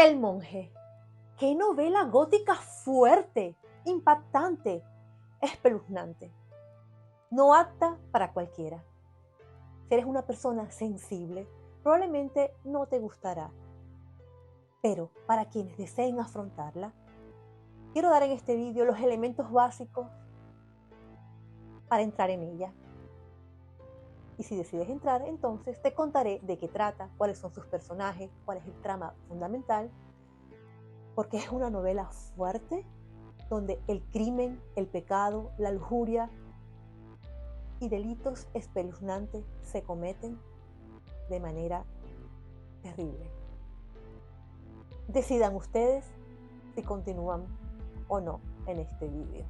El monje. ¡Qué novela gótica fuerte, impactante, espeluznante! No apta para cualquiera. Si eres una persona sensible, probablemente no te gustará. Pero para quienes deseen afrontarla, quiero dar en este vídeo los elementos básicos para entrar en ella. Y si decides entrar, entonces te contaré de qué trata, cuáles son sus personajes, cuál es el trama fundamental, porque es una novela fuerte, donde el crimen, el pecado, la lujuria y delitos espeluznantes se cometen de manera terrible. Decidan ustedes si continúan o no en este vídeo.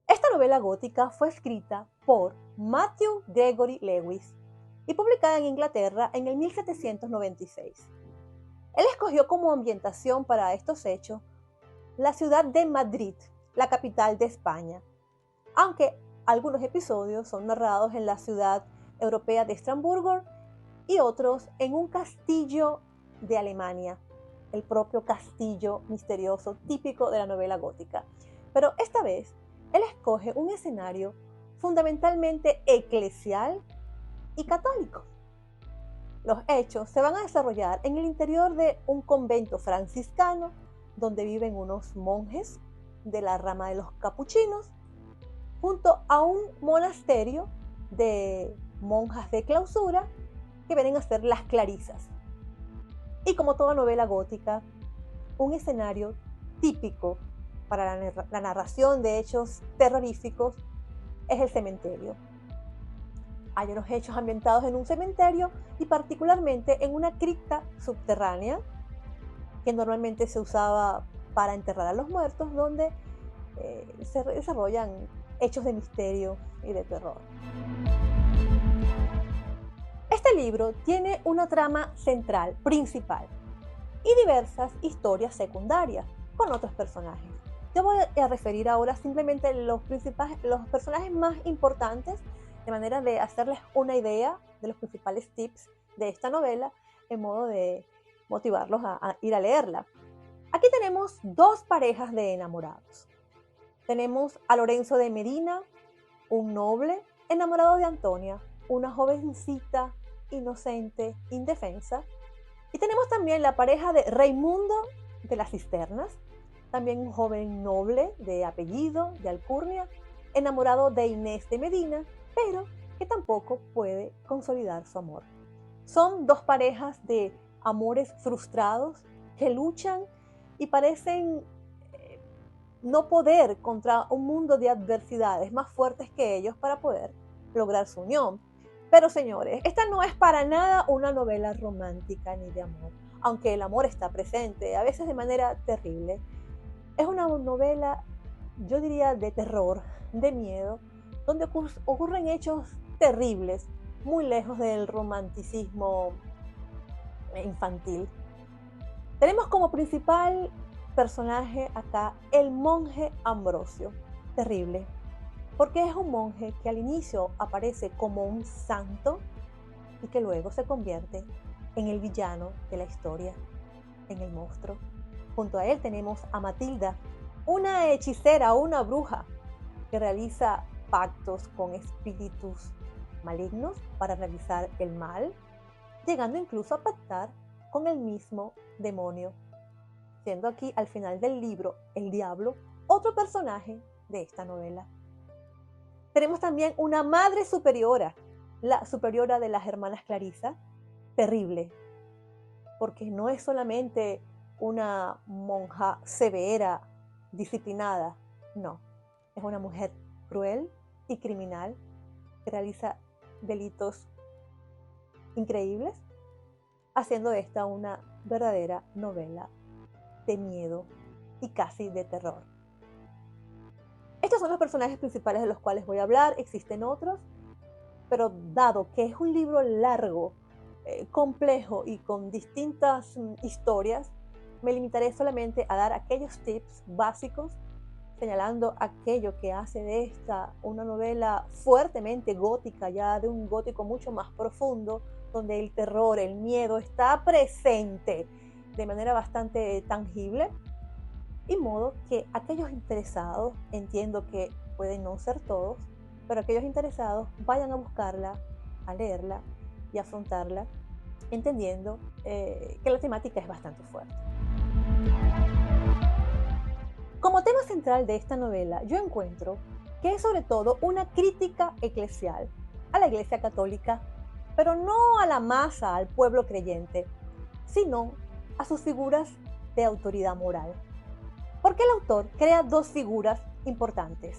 Esta novela gótica fue escrita por Matthew Gregory Lewis y publicada en Inglaterra en el 1796. Él escogió como ambientación para estos hechos la ciudad de Madrid, la capital de España, aunque algunos episodios son narrados en la ciudad europea de Estrasburgo y otros en un castillo de Alemania, el propio castillo misterioso típico de la novela gótica. Pero esta vez, él escoge un escenario fundamentalmente eclesial y católico. Los hechos se van a desarrollar en el interior de un convento franciscano donde viven unos monjes de la rama de los capuchinos junto a un monasterio de monjas de clausura que vienen a ser las clarisas. Y como toda novela gótica, un escenario típico para la narración de hechos terroríficos es el cementerio. Hay unos hechos ambientados en un cementerio y particularmente en una cripta subterránea que normalmente se usaba para enterrar a los muertos, donde se desarrollan hechos de misterio y de terror. Este libro tiene una trama central, principal, y diversas historias secundarias con otros personajes. Yo voy a referir ahora simplemente los personajes más importantes, de manera de hacerles una idea de los principales tips de esta novela, en modo de motivarlos a ir a leerla. Aquí tenemos dos parejas de enamorados. Tenemos a Lorenzo de Medina, un noble enamorado de Antonia, una jovencita, inocente, indefensa. Y tenemos también la pareja de Raimundo de las Cisternas, también un joven noble de apellido, de alcurnia, enamorado de Inés de Medina, pero que tampoco puede consolidar su amor. Son dos parejas de amores frustrados que luchan y parecen no poder contra un mundo de adversidades más fuertes que ellos para poder lograr su unión. Pero señores, esta no es para nada una novela romántica ni de amor, aunque el amor está presente, a veces de manera terrible. Es una novela, yo diría, de terror, de miedo, donde ocurren hechos terribles, muy lejos del romanticismo infantil. Tenemos como principal personaje acá el monje Ambrosio. Terrible, porque es un monje que al inicio aparece como un santo y que luego se convierte en el villano de la historia, en el monstruo. Junto a él tenemos a Matilda, una hechicera, una bruja que realiza pactos con espíritus malignos para realizar el mal, llegando incluso a pactar con el mismo demonio, siendo aquí al final del libro el diablo otro personaje de esta novela. Tenemos también una madre superiora, la superiora de las hermanas Clarisa, terrible, porque no es solamente una monja severa, disciplinada, no, es una mujer cruel y criminal que realiza delitos increíbles, haciendo esta una verdadera novela de miedo y casi de terror. Estos son los personajes principales de los cuales voy a hablar, existen otros, pero dado que es un libro largo, complejo y con distintas historias, me limitaré solamente a dar aquellos tips básicos señalando aquello que hace de esta una novela fuertemente gótica, ya de un gótico mucho más profundo, donde el terror, el miedo está presente de manera bastante tangible, y modo que aquellos interesados, entiendo que pueden no ser todos, pero aquellos interesados vayan a buscarla, a leerla y afrontarla, entendiendo que la temática es bastante fuerte. Como tema central de esta novela, yo encuentro que es sobre todo una crítica eclesial a la Iglesia Católica, pero no a la masa, al pueblo creyente, sino a sus figuras de autoridad moral. Porque el autor crea dos figuras importantes.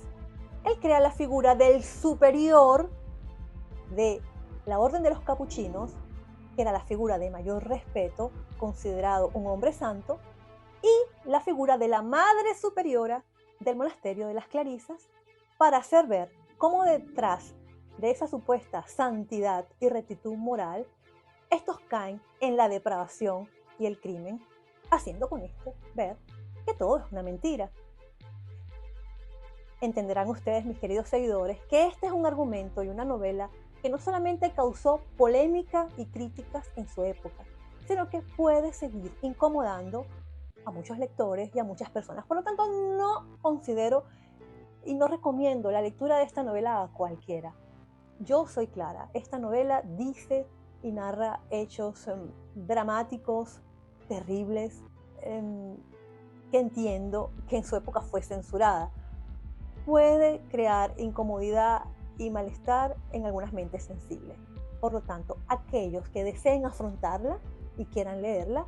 Él crea la figura del superior de la Orden de los Capuchinos, que era la figura de mayor respeto, considerado un hombre santo, y la figura de la Madre Superiora del Monasterio de las Clarisas, para hacer ver cómo detrás de esa supuesta santidad y rectitud moral, estos caen en la depravación y el crimen, haciendo con esto ver que todo es una mentira. Entenderán ustedes, mis queridos seguidores, que este es un argumento y una novela que no solamente causó polémica y críticas en su época, sino que puede seguir incomodando a muchos lectores y a muchas personas. Por lo tanto, no considero y no recomiendo la lectura de esta novela a cualquiera. Yo soy clara, esta novela dice y narra hechos dramáticos, terribles, que entiendo que en su época fue censurada. Puede crear incomodidad y malestar en algunas mentes sensibles. Por lo tanto, aquellos que deseen afrontarla y quieran leerla,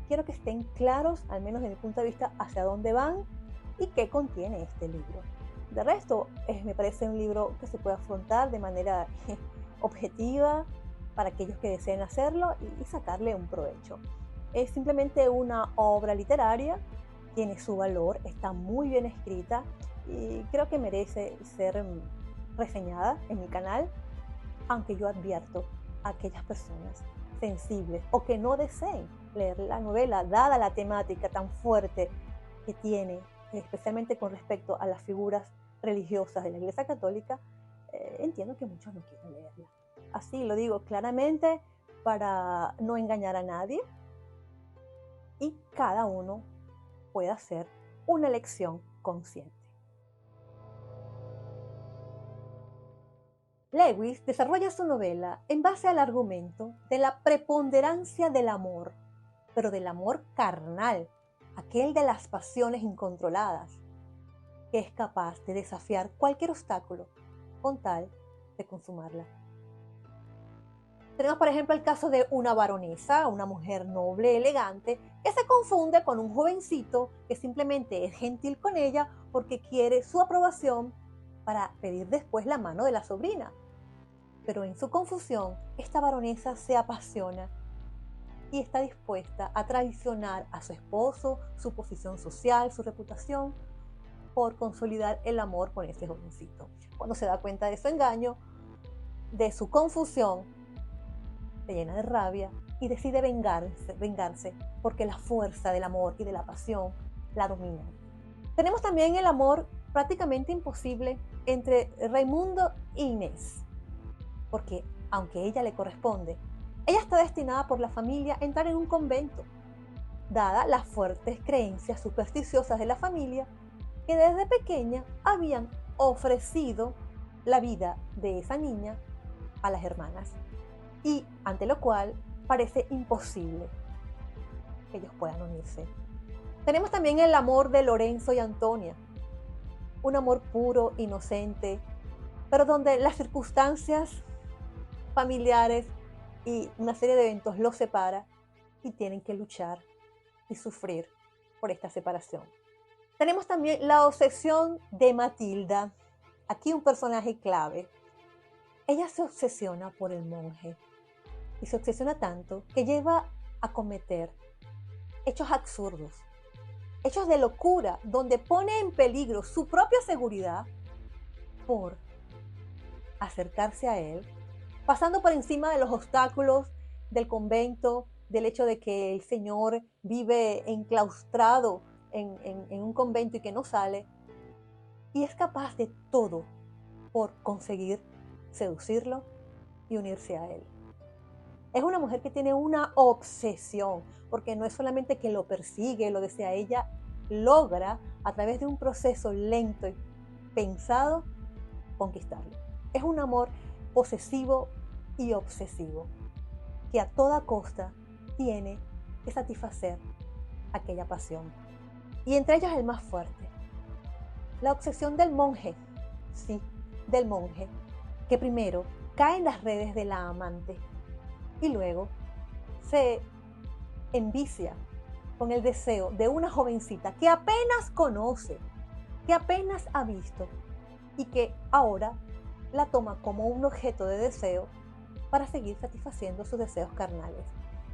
quiero que estén claros, al menos desde mi punto de vista, hacia dónde van y qué contiene este libro. De resto, me parece un libro que se puede afrontar de manera objetiva para aquellos que deseen hacerlo y sacarle un provecho. Es simplemente una obra literaria, tiene su valor, está muy bien escrita y creo que merece ser reseñada en mi canal, aunque yo advierto a aquellas personas sensibles o que no deseen leer la novela, dada la temática tan fuerte que tiene, especialmente con respecto a las figuras religiosas de la Iglesia Católica, entiendo que muchos no quieren leerla. Así lo digo claramente para no engañar a nadie y cada uno pueda hacer una elección consciente. Lewis desarrolla su novela en base al argumento de la preponderancia del amor, pero del amor carnal, aquel de las pasiones incontroladas, que es capaz de desafiar cualquier obstáculo con tal de consumarla. Tenemos, por ejemplo, el caso de una baronesa, una mujer noble, elegante, que se confunde con un jovencito que simplemente es gentil con ella porque quiere su aprobación para pedir después la mano de la sobrina. Pero en su confusión, esta baronesa se apasiona y está dispuesta a traicionar a su esposo, su posición social, su reputación, por consolidar el amor con ese jovencito. Cuando se da cuenta de su engaño, de su confusión, se llena de rabia y decide vengarse porque la fuerza del amor y de la pasión la dominan. Tenemos también el amor prácticamente imposible entre Raimundo e Inés, porque aunque ella le corresponde, ella está destinada por la familia a entrar en un convento, dada las fuertes creencias supersticiosas de la familia que desde pequeña habían ofrecido la vida de esa niña a las hermanas, y ante lo cual parece imposible que ellos puedan unirse. Tenemos también el amor de Lorenzo y Antonia, un amor puro, inocente, pero donde las circunstancias familiares y una serie de eventos los separa y tienen que luchar y sufrir por esta separación. Tenemos también la obsesión de Matilda, aquí un personaje clave. Ella se obsesiona por el monje y se obsesiona tanto que lleva a cometer hechos absurdos, hechos de locura, donde pone en peligro su propia seguridad por acercarse a él, pasando por encima de los obstáculos del convento, del hecho de que el señor vive enclaustrado en un convento y que no sale, y es capaz de todo por conseguir seducirlo y unirse a él. Es una mujer que tiene una obsesión, porque no es solamente que lo persigue, lo desea, ella logra a través de un proceso lento y pensado conquistarlo. Es un amor posesivo y obsesivo, que a toda costa tiene que satisfacer aquella pasión. Y entre ellos el más fuerte, la obsesión del monje, sí, del monje, que primero cae en las redes de la amante y luego se envicia con el deseo de una jovencita que apenas conoce, que apenas ha visto y que ahora la toma como un objeto de deseo para seguir satisfaciendo sus deseos carnales.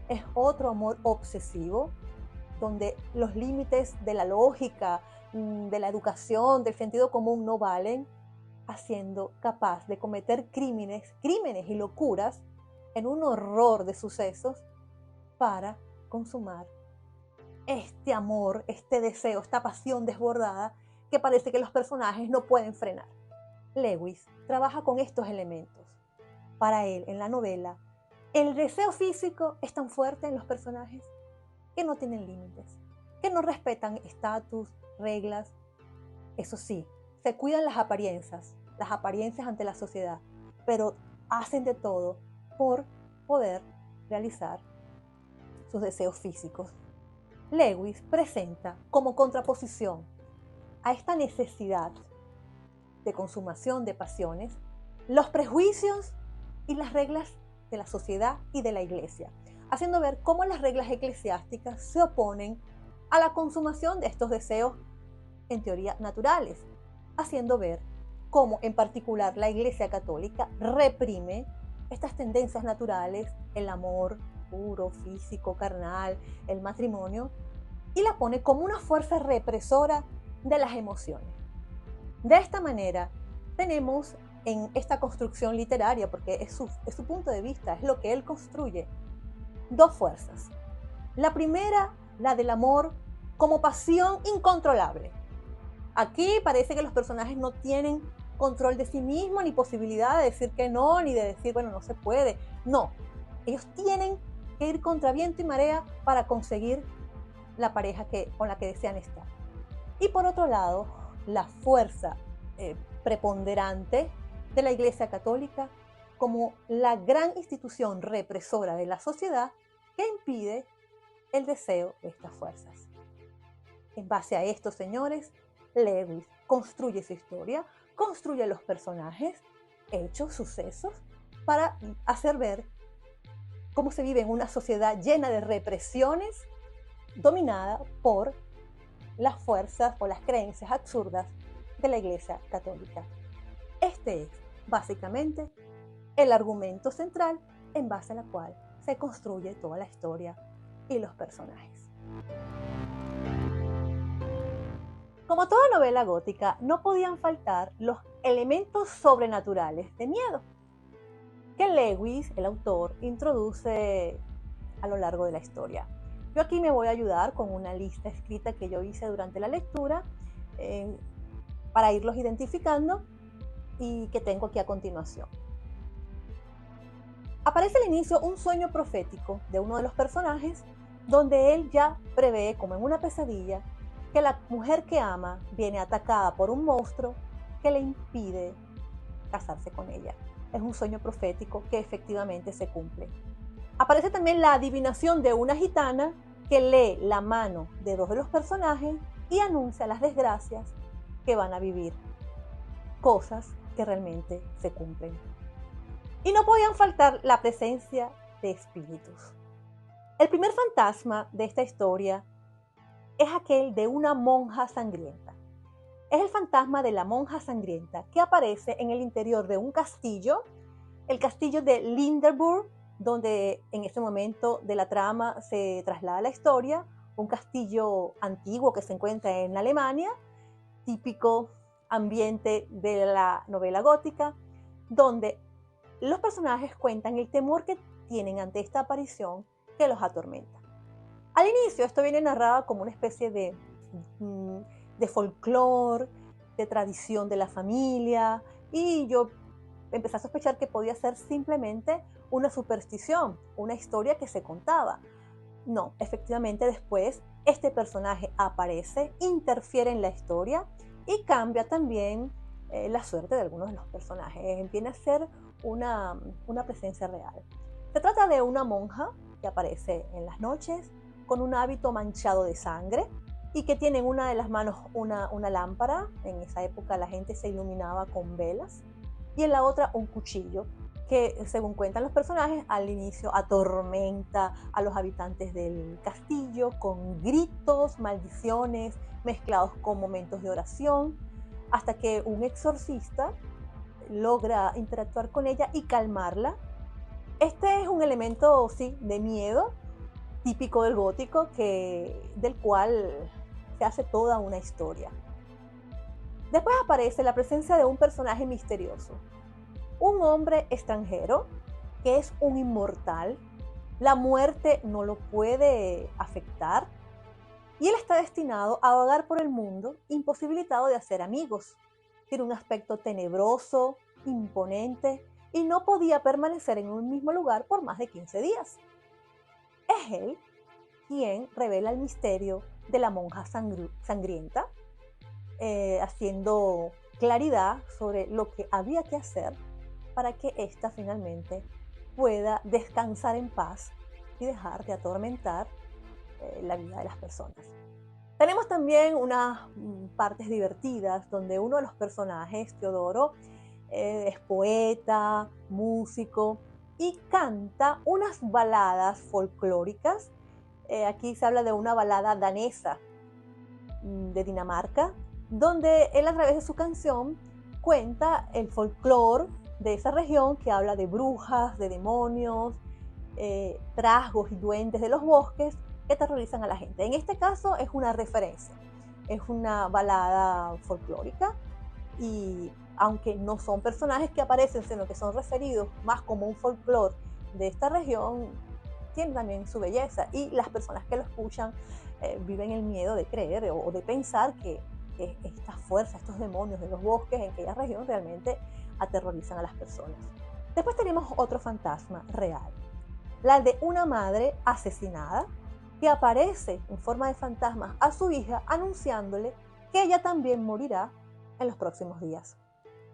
Es otro amor obsesivo donde los límites de la lógica, de la educación, del sentido común no valen, haciendo capaz de cometer crímenes y locuras en un horror de sucesos para consumar este amor, este deseo, esta pasión desbordada que parece que los personajes no pueden frenar. Lewis trabaja con estos elementos. Para él, en la novela, el deseo físico es tan fuerte en los personajes que no tienen límites, que no respetan estatus, reglas. Eso sí, se cuidan las apariencias ante la sociedad, pero hacen de todo por poder realizar sus deseos físicos. Lewis presenta como contraposición a esta necesidad de consumación de pasiones los prejuicios y las reglas de la sociedad y de la iglesia, haciendo ver cómo las reglas eclesiásticas se oponen a la consumación de estos deseos en teoría naturales, haciendo ver cómo en particular la Iglesia Católica reprime estas tendencias naturales, el amor puro, físico, carnal, el matrimonio, y la pone como una fuerza represora de las emociones. De esta manera tenemos en esta construcción literaria, porque es su punto de vista, es lo que él construye, dos fuerzas. La primera, la del amor como pasión incontrolable. Aquí parece que los personajes no tienen control de sí mismos, ni posibilidad de decir que no, ni de decir, bueno, no se puede. No, ellos tienen que ir contra viento y marea para conseguir la pareja con la que desean estar. Y por otro lado, la fuerza preponderante de la Iglesia Católica como la gran institución represora de la sociedad que impide el deseo de estas fuerzas. En base a esto, señores, Lewis construye su historia, construye los personajes, hechos, sucesos, para hacer ver cómo se vive en una sociedad llena de represiones, dominada por las fuerzas o las creencias absurdas de la Iglesia Católica. Este es, básicamente, el argumento central en base a la cual se construye toda la historia y los personajes. Como toda novela gótica, no podían faltar los elementos sobrenaturales de miedo que Lewis, el autor, introduce a lo largo de la historia. Yo aquí me voy a ayudar con una lista escrita que yo hice durante la lectura para irlos identificando y que tengo aquí a continuación. Aparece al inicio un sueño profético de uno de los personajes donde él ya prevé, como en una pesadilla, que la mujer que ama viene atacada por un monstruo que le impide casarse con ella. Es un sueño profético que efectivamente se cumple. Aparece también la adivinación de una gitana que lee la mano de dos de los personajes y anuncia las desgracias que van a vivir. Cosas que realmente se cumplen. Y no podían faltar la presencia de espíritus. El primer fantasma de esta historia es aquel de una monja sangrienta. Es el fantasma de la monja sangrienta que aparece en el interior de un castillo, el castillo de Lindenburg, donde en este momento de la trama se traslada la historia, un castillo antiguo que se encuentra en Alemania, típico ambiente de la novela gótica, donde los personajes cuentan el temor que tienen ante esta aparición que los atormenta. Al inicio esto viene narrado como una especie de mm, de folclore, de tradición de la familia, y yo empecé a sospechar que podía ser simplemente una superstición, una historia que se contaba. No, efectivamente después este personaje aparece, interfiere en la historia y cambia también la suerte de algunos de los personajes. Viene a ser una presencia real. Se trata de una monja que aparece en las noches con un hábito manchado de sangre y que tiene en una de las manos una lámpara. En esa época la gente se iluminaba con velas y en la otra un cuchillo que, según cuentan los personajes, al inicio atormenta a los habitantes del castillo con gritos, maldiciones, mezclados con momentos de oración, hasta que un exorcista logra interactuar con ella y calmarla. Este es un elemento, sí, de miedo, típico del gótico, del cual se hace toda una historia. Después aparece la presencia de un personaje misterioso, un hombre extranjero que es un inmortal. La muerte no lo puede afectar y él está destinado a vagar por el mundo imposibilitado de hacer amigos. Tiene un aspecto tenebroso, imponente y no podía permanecer en un mismo lugar por más de 15 días. Es él quien revela el misterio de la monja sangrienta, haciendo claridad sobre lo que había que hacer para que ésta finalmente pueda descansar en paz y dejar de atormentar la vida de las personas. Tenemos también unas partes divertidas donde uno de los personajes, Teodoro, es poeta, músico y canta unas baladas folclóricas. Aquí se habla de una balada danesa de Dinamarca, donde él a través de su canción cuenta el folclore de esa región, que habla de brujas, de demonios, trasgos y duendes de los bosques que terrorizan a la gente. En este caso es una referencia, es una balada folclórica y aunque no son personajes que aparecen, sino que son referidos más como un folclore de esta región, tiene también su belleza y las personas que lo escuchan viven el miedo de creer o de pensar que estas fuerzas, estos demonios de los bosques en aquella región realmente aterrorizan a las personas. Después tenemos otro fantasma real, la de una madre asesinada que aparece en forma de fantasma a su hija anunciándole que ella también morirá en los próximos días.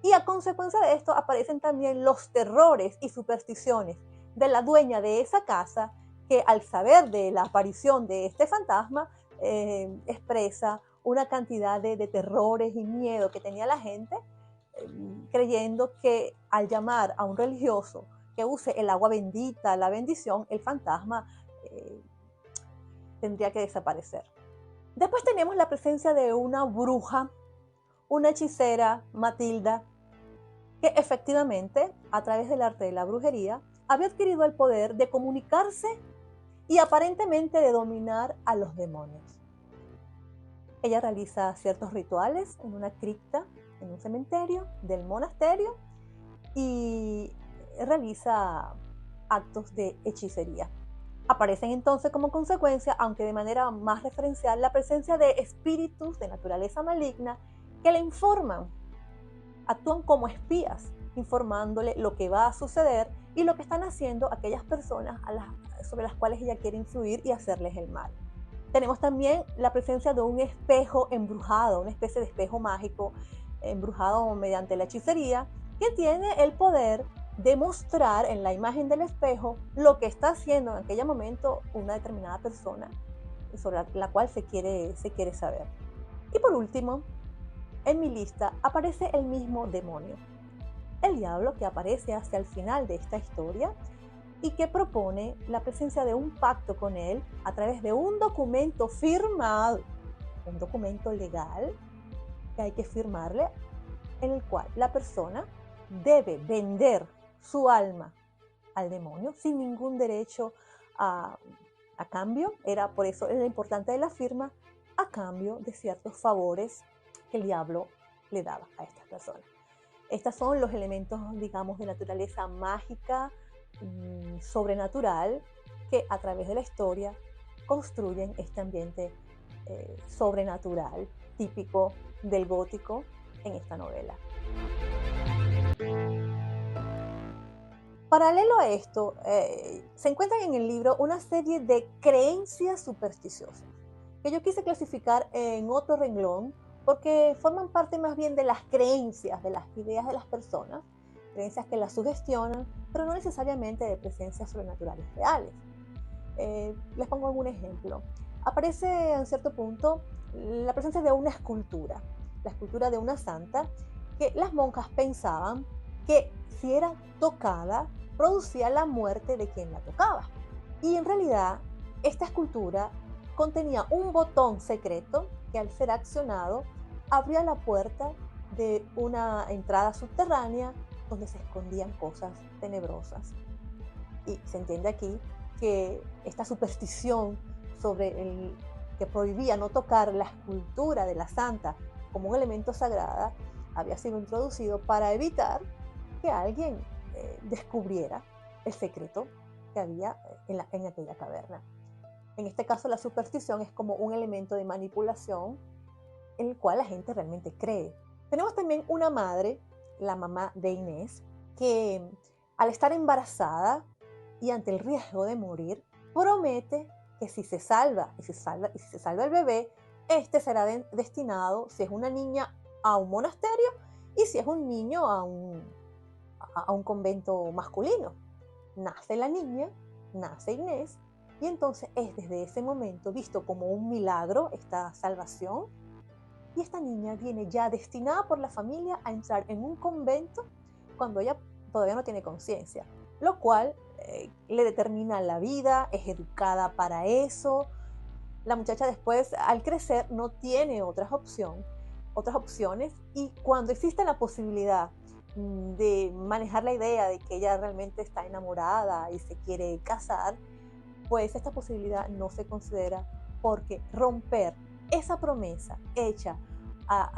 Y a consecuencia de esto aparecen también los terrores y supersticiones de la dueña de esa casa, que al saber de la aparición de este fantasma expresa una cantidad de terrores y miedo que tenía la gente, creyendo que al llamar a un religioso que use el agua bendita, la bendición, el fantasma tendría que desaparecer. Después tenemos la presencia de una bruja, una hechicera, Matilda, que efectivamente, a través del arte de la brujería, había adquirido el poder de comunicarse y aparentemente de dominar a los demonios. Ella realiza ciertos rituales en una cripta, en un cementerio del monasterio, y realiza actos de hechicería. Aparecen entonces como consecuencia, aunque de manera más referencial, la presencia de espíritus de naturaleza maligna que le informan, actúan como espías, informándole lo que va a suceder y lo que están haciendo aquellas personas sobre las cuales ella quiere influir y hacerles el mal. Tenemos también la presencia de un espejo embrujado, una especie de espejo mágico embrujado mediante la hechicería, que tiene el poder de mostrar en la imagen del espejo lo que está haciendo en aquel momento una determinada persona sobre la cual se quiere saber. Y por último, en mi lista aparece el mismo demonio, el diablo, que aparece hacia el final de esta historia y que propone la presencia de un pacto con él a través de un documento firmado, un documento legal que hay que firmarle, en el cual la persona debe vender su alma al demonio sin ningún derecho a cambio. Por eso era importante de la firma, a cambio de ciertos favores que el diablo le daba a estas personas. Estos son los elementos, digamos, de naturaleza mágica, sobrenatural, que a través de la historia construyen este ambiente sobrenatural típico del gótico en esta novela. Paralelo a esto, se encuentran en el libro una serie de creencias supersticiosas que yo quise clasificar en otro renglón porque forman parte más bien de las creencias, de las ideas de las personas, creencias que las sugestionan, pero no necesariamente de presencias sobrenaturales reales. Les pongo algún ejemplo. Aparece en cierto punto la presencia de una escultura, la escultura de una santa, que las monjas pensaban que si era tocada, producía la muerte de quien la tocaba. Y en realidad, esta escultura contenía un botón secreto que al ser accionado abría la puerta de una entrada subterránea donde se escondían cosas tenebrosas. Y se entiende aquí que esta superstición sobre el que prohibía no tocar la escultura de la santa como un elemento sagrado había sido introducido para evitar que alguien descubriera el secreto que había en aquella caverna. En este caso, la superstición es como un elemento de manipulación en el cual la gente realmente cree. Tenemos también una madre, la mamá de Inés, que al estar embarazada y ante el riesgo de morir, promete que si se salva y si se salva el bebé, este será destinado, si es una niña, a un monasterio y si es un niño, a un convento masculino. Nace la niña, nace Inés, y entonces es desde ese momento visto como un milagro esta salvación, y esta niña viene ya destinada por la familia a entrar en un convento cuando ella todavía no tiene conciencia, lo cual le determina la vida, es educada para eso. La muchacha después, al crecer, no tiene otras opciones, y cuando existe la posibilidad de manejar la idea de que ella realmente está enamorada y se quiere casar, pues esta posibilidad no se considera, porque romper esa promesa hecha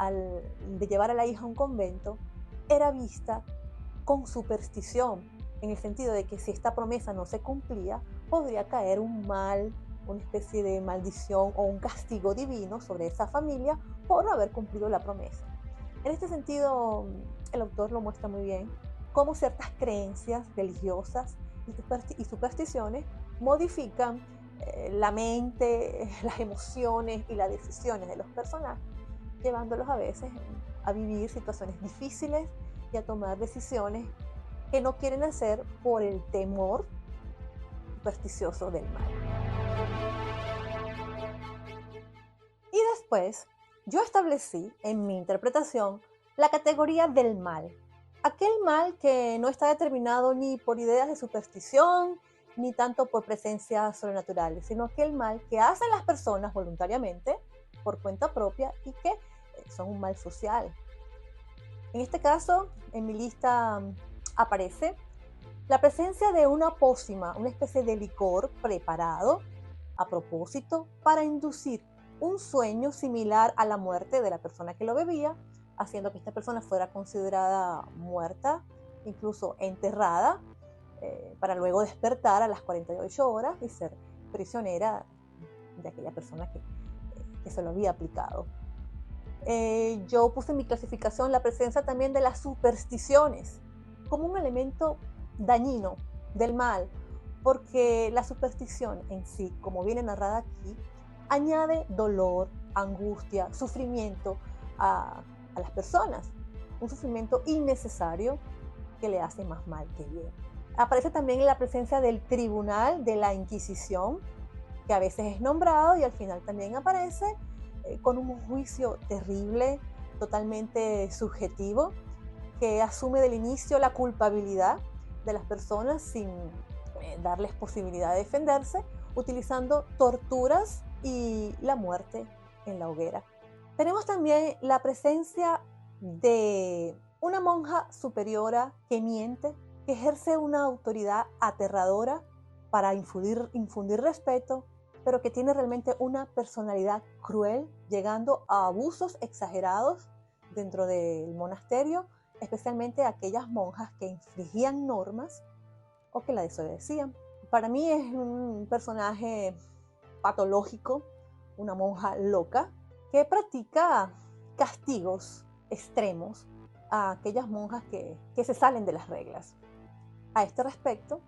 de llevar a la hija a un convento era vista con superstición, en el sentido de que si esta promesa no se cumplía, podría caer un mal, una especie de maldición o un castigo divino sobre esa familia por no haber cumplido la promesa. En este sentido, el autor lo muestra muy bien, cómo ciertas creencias religiosas y supersticiones modifican la mente, las emociones y las decisiones de los personajes, llevándolos a veces a vivir situaciones difíciles y a tomar decisiones que no quieren hacer por el temor supersticioso del mal. Y después, yo establecí en mi interpretación la categoría del mal. Aquel mal que no está determinado ni por ideas de superstición, ni tanto por presencias sobrenaturales, sino aquel mal que hacen las personas voluntariamente, por cuenta propia, y que son un mal social. En este caso, en mi lista aparece la presencia de una pócima, una especie de licor preparado a propósito para inducir un sueño similar a la muerte de la persona que lo bebía, haciendo que esta persona fuera considerada muerta, incluso enterrada, para luego despertar a las 48 horas y ser prisionera de aquella persona que se lo había aplicado. Yo puse en mi clasificación la presencia también de las supersticiones como un elemento dañino del mal, porque la superstición en sí, como viene narrada aquí, añade dolor, angustia, sufrimiento a las personas, un sufrimiento innecesario que le hace más mal que bien. Aparece también la presencia del tribunal de la Inquisición, que a veces es nombrado y al final también aparece con un juicio terrible, totalmente subjetivo, que asume del inicio la culpabilidad de las personas sin darles posibilidad de defenderse, utilizando torturas y la muerte en la hoguera. Tenemos también la presencia de una monja superiora que miente, que ejerce una autoridad aterradora para infundir respeto, pero que tiene realmente una personalidad cruel, llegando a abusos exagerados dentro del monasterio, especialmente aquellas monjas que infringían normas o que la desobedecían. Para mí es un personaje patológico una monja loca que practica castigos extremos a aquellas monjas que se salen de las reglas. A este respecto,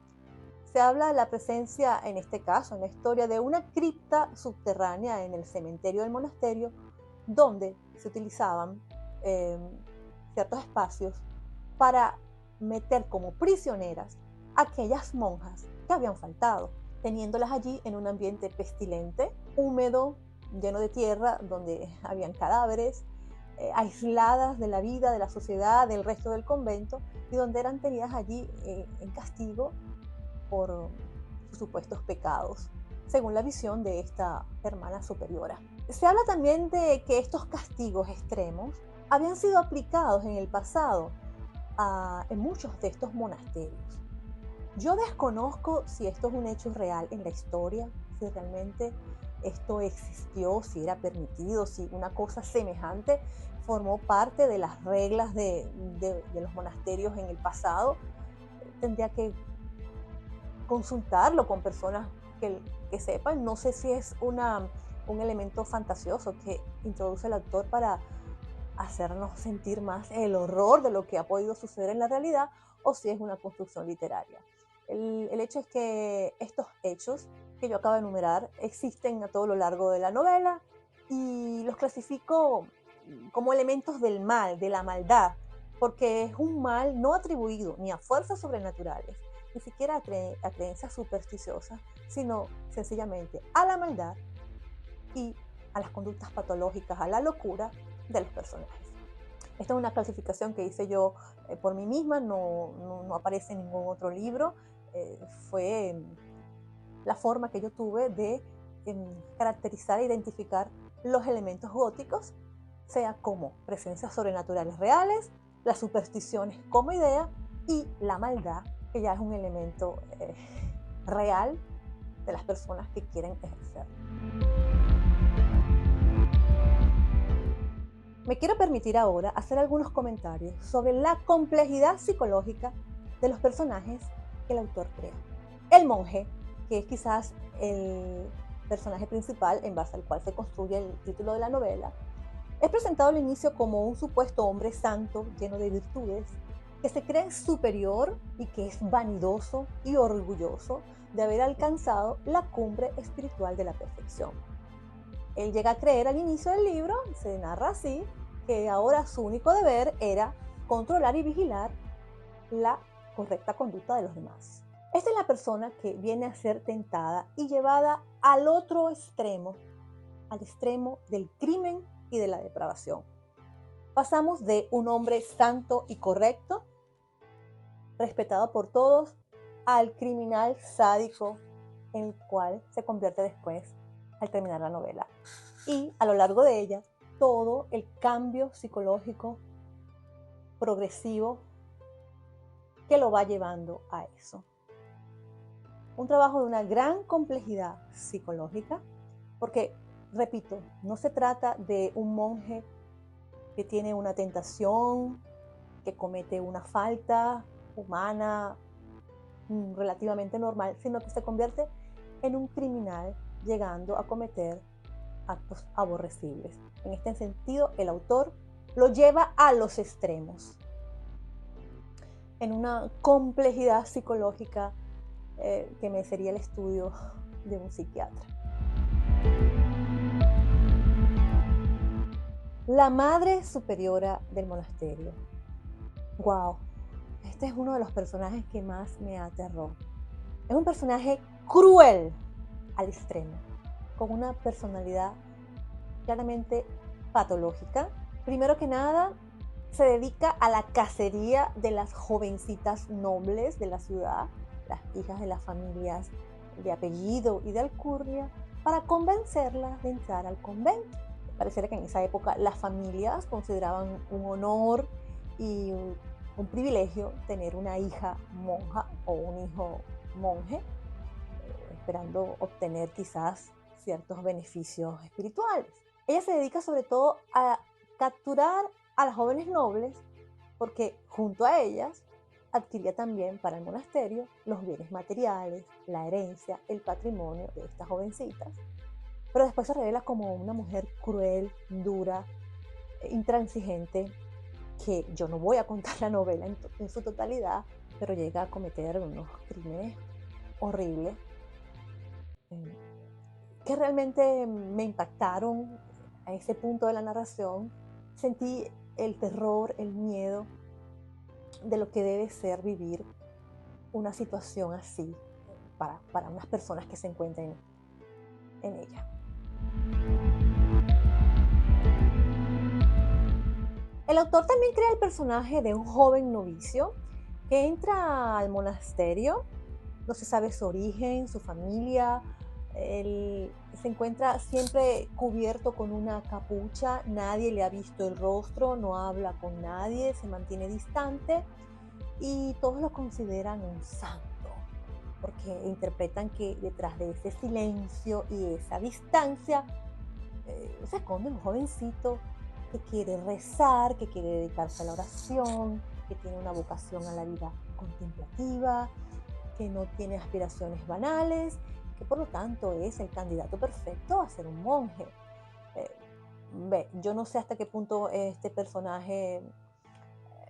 se habla de la presencia, en este caso, en la historia, de una cripta subterránea en el cementerio del monasterio, donde se utilizaban ciertos espacios para meter como prisioneras a aquellas monjas que habían faltado, teniéndolas allí en un ambiente pestilente, húmedo, lleno de tierra, donde habían cadáveres, aisladas de la vida, de la sociedad, del resto del convento, y donde eran tenidas allí en castigo por sus supuestos pecados, según la visión de esta hermana superiora. Se habla también de que estos castigos extremos habían sido aplicados en el pasado en muchos de estos monasterios. Yo desconozco si esto es un hecho real en la historia, si realmente esto existió, si era permitido, si una cosa semejante formó parte de las reglas de los monasterios en el pasado. Tendría que consultarlo con personas que sepan. No sé si es un elemento fantasioso que introduce el autor para hacernos sentir más el horror de lo que ha podido suceder en la realidad, o si es una construcción literaria. El hecho es que estos hechos que yo acabo de enumerar existen a todo lo largo de la novela y los clasifico como elementos del mal, de la maldad, porque es un mal no atribuido ni a fuerzas sobrenaturales, ni siquiera a creencias supersticiosas, sino sencillamente a la maldad y a las conductas patológicas, a la locura de los personajes. Esta es una clasificación que hice yo por mí misma, no aparece en ningún otro libro. Fue la forma que yo tuve de caracterizar e identificar los elementos góticos, sea como presencias sobrenaturales reales, las supersticiones como idea y la maldad, que ya es un elemento real de las personas que quieren ejercer. Me quiero permitir ahora hacer algunos comentarios sobre la complejidad psicológica de los personajes que el autor crea. El monje, que es quizás el personaje principal en base al cual se construye el título de la novela, es presentado al inicio como un supuesto hombre santo, lleno de virtudes, que se cree superior y que es vanidoso y orgulloso de haber alcanzado la cumbre espiritual de la perfección. Él llega a creer al inicio del libro, se narra así, que ahora su único deber era controlar y vigilar la correcta conducta de los demás. Esta es la persona que viene a ser tentada y llevada al otro extremo, al extremo del crimen y de la depravación. Pasamos de un hombre santo y correcto, respetado por todos, al criminal sádico en el cual se convierte después al terminar la novela. Y a lo largo de ella, todo el cambio psicológico progresivo que lo va llevando a eso. Un trabajo de una gran complejidad psicológica, porque, repito, no se trata de un monje que tiene una tentación, que comete una falta humana relativamente normal, sino que se convierte en un criminal llegando a cometer actos aborrecibles. En este sentido, el autor lo lleva a los extremos, en una complejidad psicológica que merecería el estudio de un psiquiatra. La madre superiora del monasterio. ¡Wow! Este es uno de los personajes que más me aterró. Es un personaje cruel al extremo, con una personalidad claramente patológica. Primero que nada, se dedica a la cacería de las jovencitas nobles de la ciudad, las hijas de las familias de apellido y de alcurnia, para convencerlas de entrar al convento. Pareciera que en esa época las familias consideraban un honor y un privilegio tener una hija monja o un hijo monje, esperando obtener quizás ciertos beneficios espirituales. Ella se dedica sobre todo a capturar a las jóvenes nobles, porque junto a ellas adquiría también para el monasterio los bienes materiales, la herencia, el patrimonio de estas jovencitas, pero después se revela como una mujer cruel, dura, intransigente, que yo no voy a contar la novela en su totalidad, pero llega a cometer unos crímenes horribles eh, que realmente me impactaron a ese punto de la narración. Sentí el terror, el miedo de lo que debe ser vivir una situación así para unas personas que se encuentren en ella. El autor también crea el personaje de un joven novicio que entra al monasterio. No se sabe su origen, su familia. Él se encuentra siempre cubierto con una capucha, nadie le ha visto el rostro, no habla con nadie, se mantiene distante y todos lo consideran un santo, porque interpretan que detrás de ese silencio y esa distancia se esconde un jovencito que quiere rezar, que quiere dedicarse a la oración, que tiene una vocación a la vida contemplativa, que no tiene aspiraciones banales, que por lo tanto es el candidato perfecto a ser un monje. Yo no sé hasta qué punto este personaje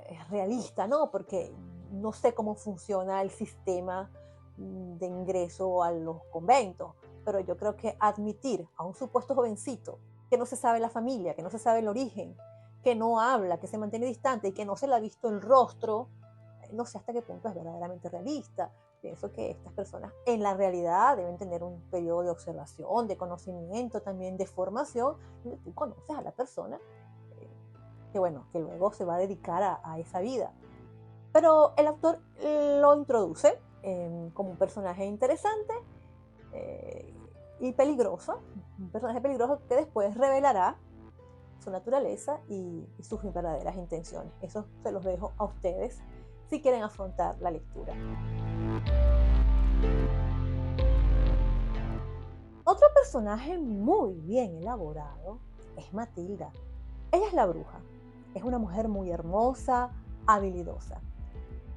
es realista, ¿no? Porque no sé cómo funciona el sistema de ingreso a los conventos, pero yo creo que admitir a un supuesto jovencito que no se sabe la familia, que no se sabe el origen, que no habla, que se mantiene distante y que no se le ha visto el rostro, no sé hasta qué punto es verdaderamente realista. Pienso que estas personas en la realidad deben tener un periodo de observación, de conocimiento, también de formación, donde tú conoces a la persona que luego se va a dedicar a esa vida. Pero el autor lo introduce como un personaje interesante y peligroso, un personaje peligroso que después revelará su naturaleza y sus verdaderas intenciones. Eso se los dejo a ustedes si quieren afrontar la lectura. Otro personaje muy bien elaborado es Matilda. Ella es la bruja. Es una mujer muy hermosa, habilidosa.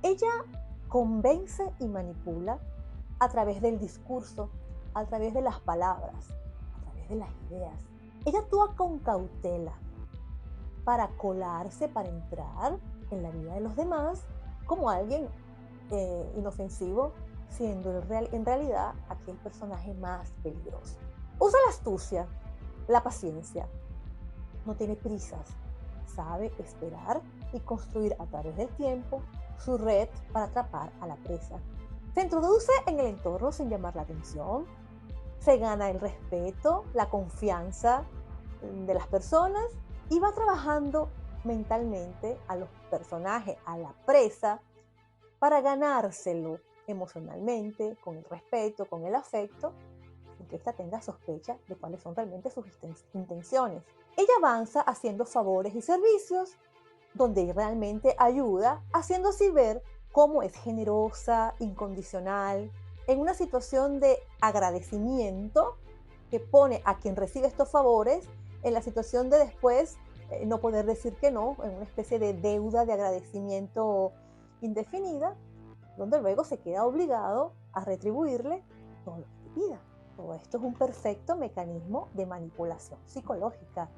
Ella convence y manipula a través del discurso, a través de las palabras, a través de las ideas. Ella actúa con cautela para colarse, para entrar en la vida de los demás como alguien inofensivo, siendo en realidad aquel personaje más peligroso. Usa la astucia, la paciencia, no tiene prisas, sabe esperar y construir a través del tiempo su red para atrapar a la presa. Se introduce en el entorno sin llamar la atención, se gana el respeto, la confianza de las personas y va trabajando mentalmente a los personajes, a la presa, para ganárselo emocionalmente, con el respeto, con el afecto, sin que ésta tenga sospecha de cuáles son realmente sus intenciones. Ella avanza haciendo favores y servicios, donde realmente ayuda, haciendo así ver cómo es generosa, incondicional, en una situación de agradecimiento que pone a quien recibe estos favores en la situación de después no poder decir que no, en una especie de deuda de agradecimiento indefinida, donde luego se queda obligado a retribuirle todo lo que pida. Todo esto es un perfecto mecanismo de manipulación psicológica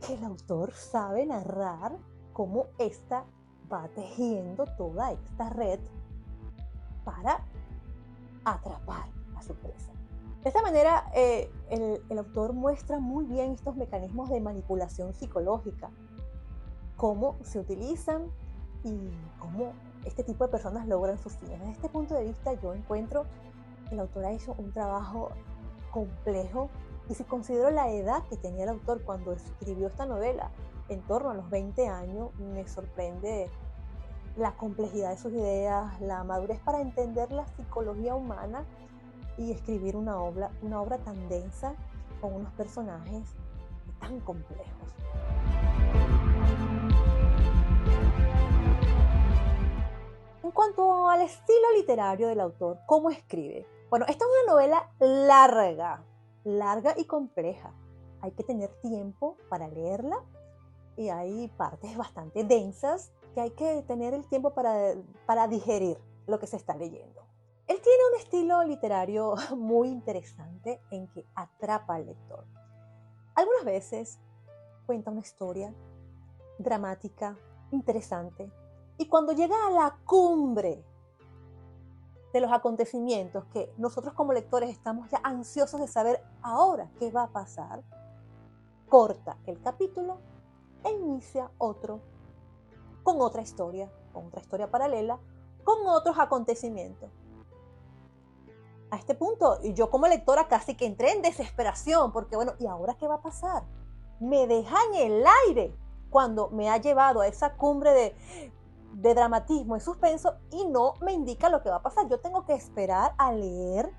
que el autor sabe narrar cómo ésta va tejiendo toda esta red para atrapar a su presa. De esta manera, el autor muestra muy bien estos mecanismos de manipulación psicológica, cómo se utilizan y cómo este tipo de personas logran sus fines. Desde este punto de vista, yo encuentro que el autor ha hecho un trabajo complejo, y si considero la edad que tenía el autor cuando escribió esta novela, en torno a los 20 años, me sorprende la complejidad de sus ideas, la madurez para entender la psicología humana y escribir una obra tan densa con unos personajes tan complejos. En cuanto al estilo literario del autor, ¿cómo escribe? Bueno, esta es una novela larga y compleja. Hay que tener tiempo para leerla y hay partes bastante densas que hay que tener el tiempo para digerir lo que se está leyendo. Él tiene un estilo literario muy interesante en que atrapa al lector. Algunas veces cuenta una historia dramática, interesante, y cuando llega a la cumbre de los acontecimientos que nosotros como lectores estamos ya ansiosos de saber ahora qué va a pasar, corta el capítulo e inicia otro con otra historia paralela, con otros acontecimientos. A este punto, yo como lectora casi que entré en desesperación, porque bueno, ¿y ahora qué va a pasar? Me deja en el aire cuando me ha llevado a esa cumbre de dramatismo y suspenso y no me indica lo que va a pasar. Yo tengo que esperar a leer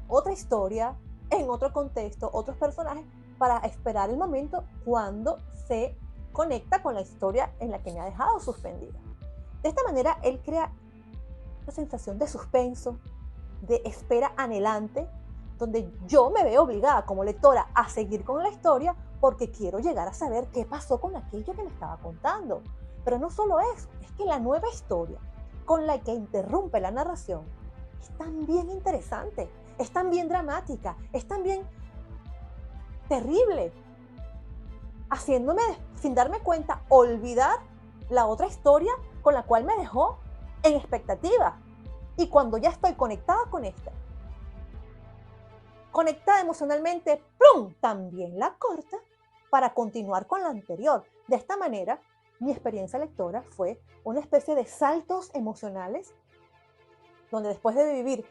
otra historia, en otro contexto, otros personajes, para esperar el momento cuando se conecta con la historia en la que me ha dejado suspendida. De esta manera, él crea una sensación de suspenso, de espera anhelante, donde yo me veo obligada como lectora a seguir con la historia porque quiero llegar a saber qué pasó con aquello que me estaba contando. Pero no solo eso, es que la nueva historia con la que interrumpe la narración es también interesante, es también dramática, es también terrible, haciéndome, sin darme cuenta, olvidar la otra historia con la cual me dejó en expectativa. Y cuando ya estoy conectada con esta, conectada emocionalmente, ¡plum!, también la corta para continuar con la anterior. De esta manera, mi experiencia lectora fue una especie de saltos emocionales, donde después de vivir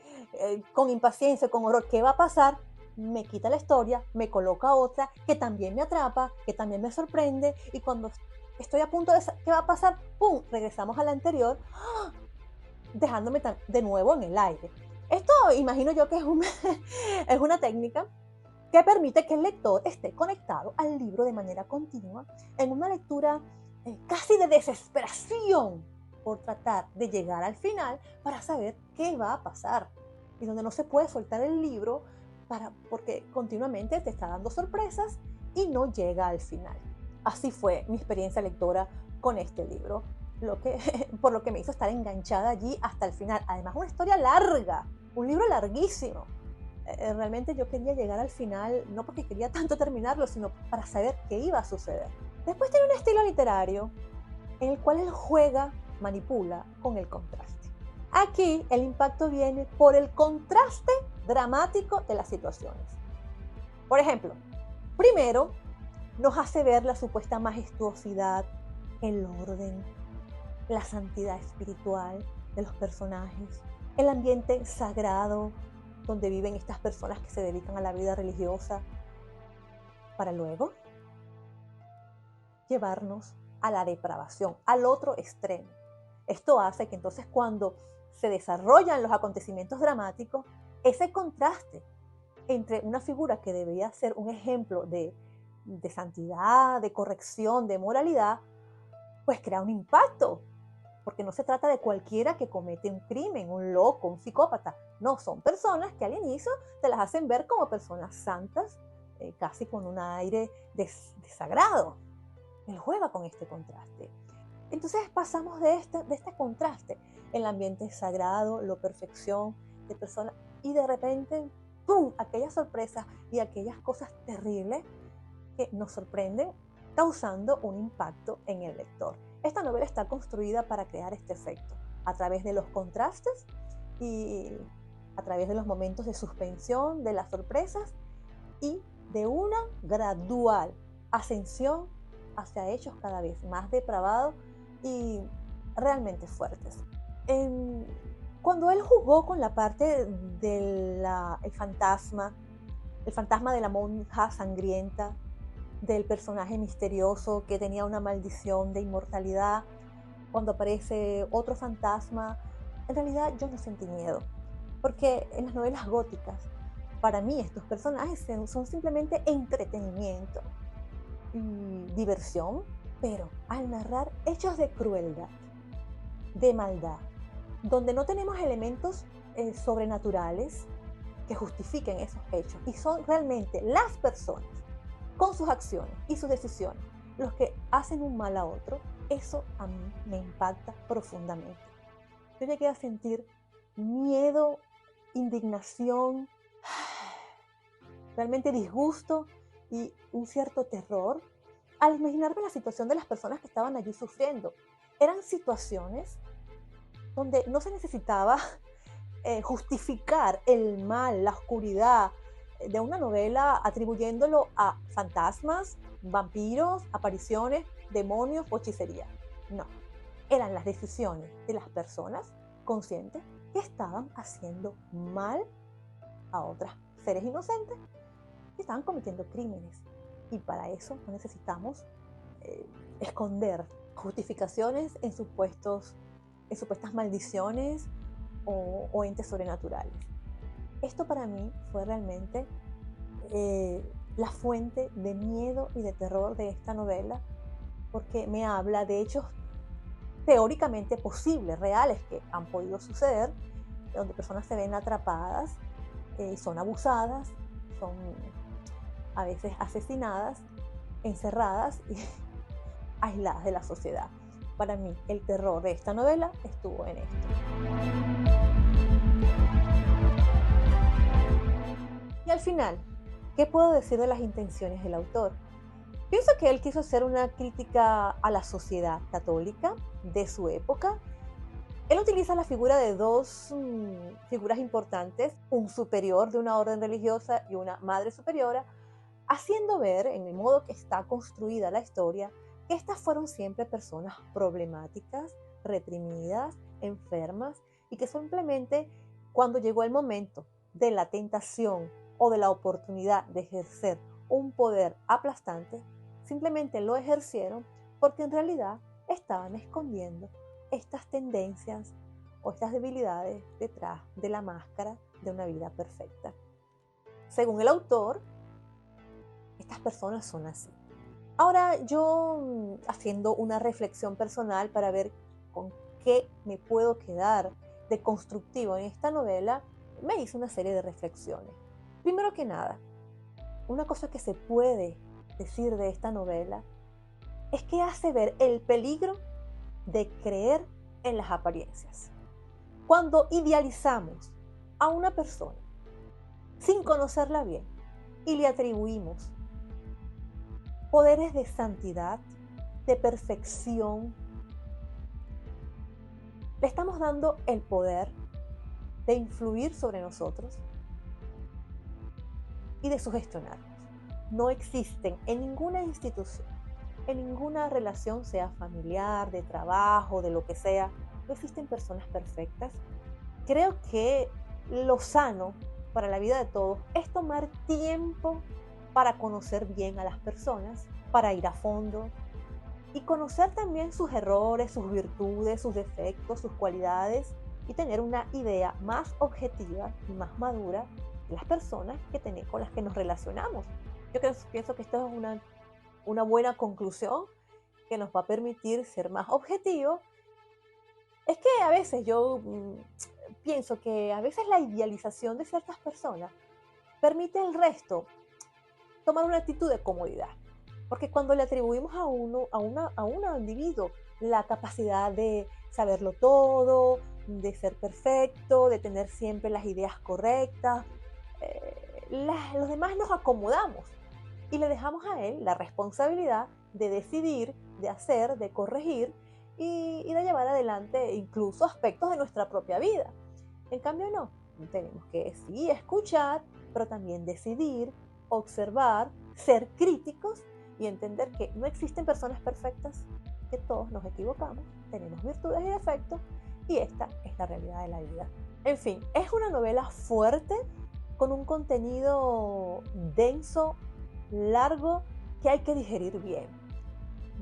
con impaciencia, con horror, ¿qué va a pasar? Me quita la historia, me coloca otra que también me atrapa, que también me sorprende, y cuando estoy a punto de ¿qué va a pasar? ¡Pum!, regresamos a la anterior, dejándome de nuevo en el aire. Esto imagino yo que es una técnica que permite que el lector esté conectado al libro de manera continua en una lectura casi de desesperación por tratar de llegar al final para saber qué va a pasar, y donde no se puede soltar el libro porque continuamente te está dando sorpresas y no llega al final. Así fue mi experiencia lectora con este libro, por lo que me hizo estar enganchada allí hasta el final. Además, una historia larga, un libro larguísimo. Realmente yo quería llegar al final, no porque quería tanto terminarlo, sino para saber qué iba a suceder. Después tiene un estilo literario en el cual él juega, manipula con el contraste. Aquí el impacto viene por el contraste dramático de las situaciones. Por ejemplo, primero nos hace ver la supuesta majestuosidad, el orden, la santidad espiritual de los personajes, el ambiente sagrado donde viven estas personas que se dedican a la vida religiosa, para luego llevarnos a la depravación, al otro extremo. Esto hace que entonces cuando se desarrollan los acontecimientos dramáticos, ese contraste entre una figura que debería ser un ejemplo de santidad, de corrección, de moralidad, pues crea un impacto, porque no se trata de cualquiera que comete un crimen, un loco, un psicópata. No, son personas que al inicio te las hacen ver como personas santas, casi con un aire de sagrado. Él juega con este contraste. Entonces pasamos de este contraste, el ambiente sagrado, la perfección de personas, y de repente, ¡pum!, aquellas sorpresas y aquellas cosas terribles que nos sorprenden, causando un impacto en el lector. Esta novela está construida para crear este efecto, a través de los contrastes y a través de los momentos de suspensión, de las sorpresas y de una gradual ascensión hacia hechos cada vez más depravados y realmente fuertes. Cuando él jugó con la parte del fantasma de la monja sangrienta, del personaje misterioso que tenía una maldición de inmortalidad, cuando aparece otro fantasma, en realidad yo no sentí miedo, porque en las novelas góticas, para mí estos personajes son simplemente entretenimiento y diversión, pero al narrar hechos de crueldad, de maldad, donde no tenemos elementos sobrenaturales que justifiquen esos hechos, y son realmente las personas con sus acciones y sus decisiones los que hacen un mal a otro, eso a mí me impacta profundamente. Yo llegué a sentir miedo, indignación, realmente disgusto y un cierto terror al imaginarme la situación de las personas que estaban allí sufriendo. Eran situaciones donde no se necesitaba justificar el mal, la oscuridad de una novela atribuyéndolo a fantasmas, vampiros, apariciones, demonios o hechicería. No, eran las decisiones de las personas conscientes que estaban haciendo mal a otros seres inocentes que estaban cometiendo crímenes. Y para eso no necesitamos esconder justificaciones en supuestas maldiciones o entes sobrenaturales. Esto para mí fue realmente la fuente de miedo y de terror de esta novela, porque me habla de hechos teóricamente posibles, reales, que han podido suceder, donde personas se ven atrapadas, son abusadas, son a veces asesinadas, encerradas y aisladas de la sociedad. Para mí, el terror de esta novela estuvo en esto. Y al final, ¿qué puedo decir de las intenciones del autor? Pienso que él quiso hacer una crítica a la sociedad católica de su época. Él utiliza la figura de dos figuras importantes, un superior de una orden religiosa y una madre superiora, haciendo ver, en el modo que está construida la historia, que estas fueron siempre personas problemáticas, reprimidas, enfermas, y que simplemente cuando llegó el momento de la tentación o de la oportunidad de ejercer un poder aplastante, simplemente lo ejercieron porque en realidad estaban escondiendo estas tendencias o estas debilidades detrás de la máscara de una vida perfecta. Según el autor, estas personas son así. Ahora yo, haciendo una reflexión personal para ver con qué me puedo quedar de constructivo en esta novela, me hice una serie de reflexiones. Primero que nada, una cosa que se puede decir de esta novela es que hace ver el peligro de creer en las apariencias. Cuando idealizamos a una persona sin conocerla bien y le atribuimos poderes de santidad, de perfección, le estamos dando el poder de influir sobre nosotros y de sugestionarnos. No existen en ninguna institución, en ninguna relación, sea familiar, de trabajo, de lo que sea, no existen personas perfectas. Creo que lo sano para la vida de todos es tomar tiempo para conocer bien a las personas, para ir a fondo y conocer también sus errores, sus virtudes, sus defectos, sus cualidades y tener una idea más objetiva y más madura de las personas con las que nos relacionamos. Yo pienso que esto es una buena conclusión que nos va a permitir ser más objetivos. Es que a veces yo pienso que a veces la idealización de ciertas personas permite al resto tomar una actitud de comodidad. Porque cuando le atribuimos a un individuo la capacidad de saberlo todo, de ser perfecto, de tener siempre las ideas correctas, los demás nos acomodamos y le dejamos a él la responsabilidad de decidir, de hacer, de corregir y de llevar adelante incluso aspectos de nuestra propia vida. En cambio no, tenemos que sí escuchar, pero también decidir, observar, ser críticos y entender que no existen personas perfectas, que todos nos equivocamos, tenemos virtudes y defectos y esta es la realidad de la vida. En fin, es una novela fuerte, con un contenido denso, largo, que hay que digerir bien.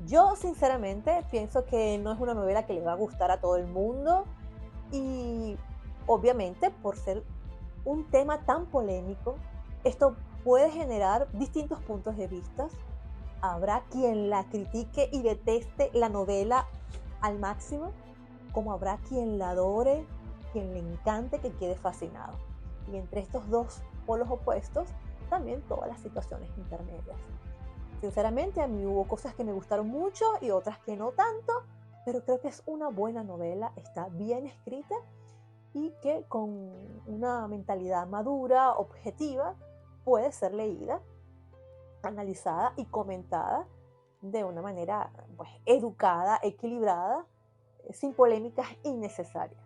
Yo sinceramente pienso que no es una novela que le va a gustar a todo el mundo y obviamente por ser un tema tan polémico, esto puede generar distintos puntos de vista. Habrá quien la critique y deteste la novela al máximo, como habrá quien la adore, quien le encante, que quede fascinado. Y entre estos dos polos opuestos, también todas las situaciones intermedias. Sinceramente, a mí hubo cosas que me gustaron mucho y otras que no tanto, pero creo que es una buena novela, está bien escrita y que con una mentalidad madura, objetiva, puede ser leída, analizada y comentada de una manera pues, educada, equilibrada, sin polémicas innecesarias.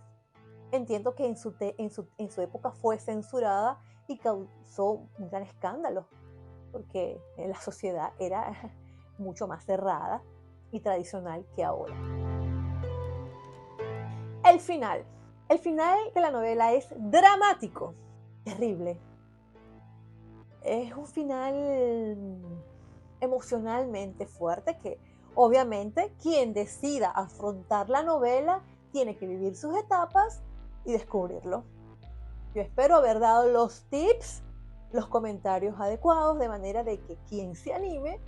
Entiendo que en su época fue censurada y causó un gran escándalo, porque la sociedad era mucho más cerrada y tradicional que ahora. El final de la novela es dramático, terrible. Es un final emocionalmente fuerte que obviamente quien decida afrontar la novela tiene que vivir sus etapas y descubrirlo. Yo espero haber dado los tips, los comentarios adecuados, de manera de que quien se anime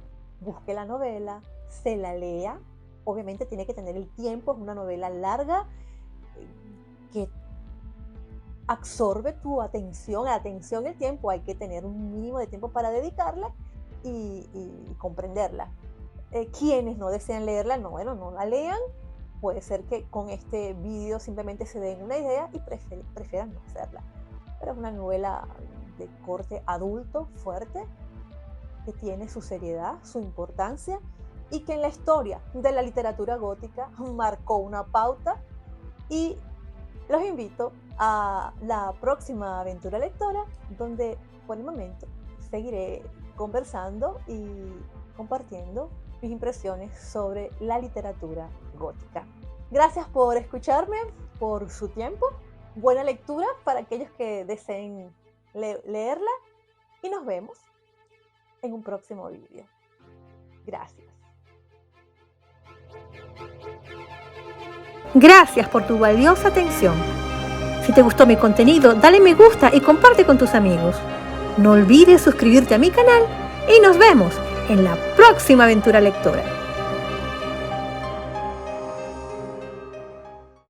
busque la novela, se la lea. Obviamente tiene que tener el tiempo, es una novela larga que absorbe tu atención. El tiempo, hay que tener un mínimo de tiempo para dedicarla y comprenderla. Quienes no desean leerla, no la lean. Puede ser que con este vídeo simplemente se den una idea y prefieran no hacerla. Pero es una novela de corte adulto, fuerte, que tiene su seriedad, su importancia, y que en la historia de la literatura gótica marcó una pauta. Y los invito a la próxima aventura lectora, donde por el momento seguiré conversando y compartiendo mis impresiones sobre la literatura gótica. Gracias por escucharme, por su tiempo. Buena lectura para aquellos que deseen leerla, y nos vemos en un próximo vídeo. Gracias. Gracias por tu valiosa atención. Si te gustó mi contenido, dale me gusta y comparte con tus amigos. No olvides suscribirte a mi canal y nos vemos en la próxima aventura lectora.